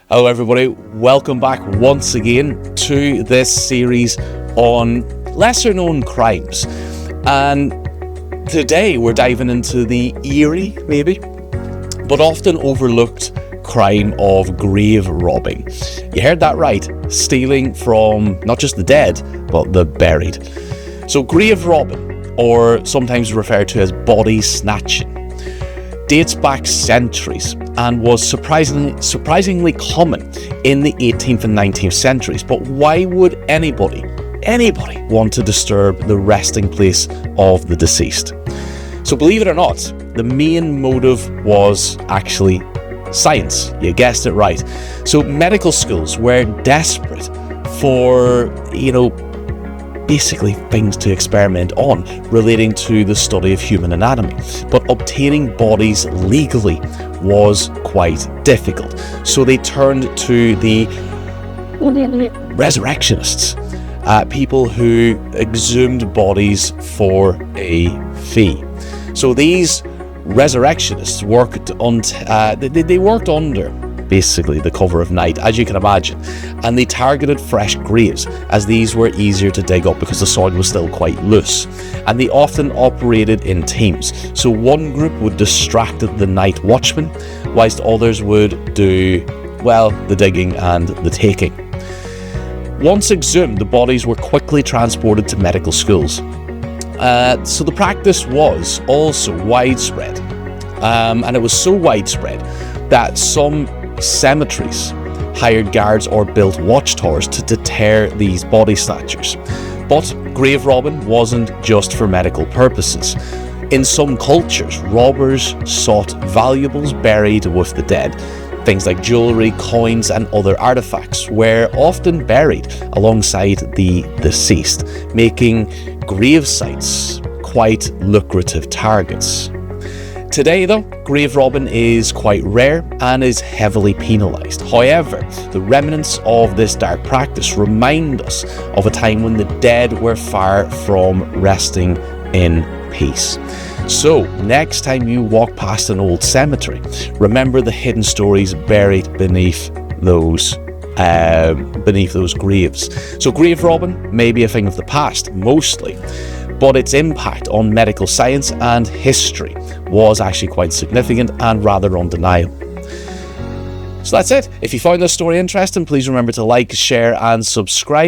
Hello everybody, welcome back once again to this series on lesser known crimes. And today we're diving into the eerie, maybe, but often overlooked crime of grave robbing. You heard that right, stealing from not just the dead, but the buried. So grave robbing, or sometimes referred to as body snatching, dates back centuries and was surprisingly common in the 18th and 19th centuries. But why would anybody want to disturb the resting place of the deceased? So believe it or not, the main motive was actually science. You guessed it right. So medical schools were desperate for, basically things to experiment on relating to the study of human anatomy. But obtaining bodies legally was quite difficult. So they turned to the resurrectionists, people who exhumed bodies for a fee. So these resurrectionists worked under basically the cover of night, as you can imagine, and they targeted fresh graves as these were easier to dig up because the soil was still quite loose, and they often operated in teams. So one group would distract the night watchman whilst others would do, the digging and the taking. Once exhumed, the bodies were quickly transported to medical schools. So the practice was also widespread, and it was so widespread that some cemeteries hired guards or built watchtowers to deter these body snatchers. But grave robbing wasn't just for medical purposes. In some cultures, robbers sought valuables buried with the dead. Things like jewellery, coins and other artefacts were often buried alongside the deceased, making grave sites quite lucrative targets. Today though, grave robbing is quite rare and is heavily penalised. However, the remnants of this dark practice remind us of a time when the dead were far from resting in peace. So, next time you walk past an old cemetery, remember the hidden stories buried beneath those graves. So grave robbing may be a thing of the past, mostly, but its impact on medical science and history was actually quite significant and rather undeniable. So that's it. If you found this story interesting, please remember to like, share and subscribe.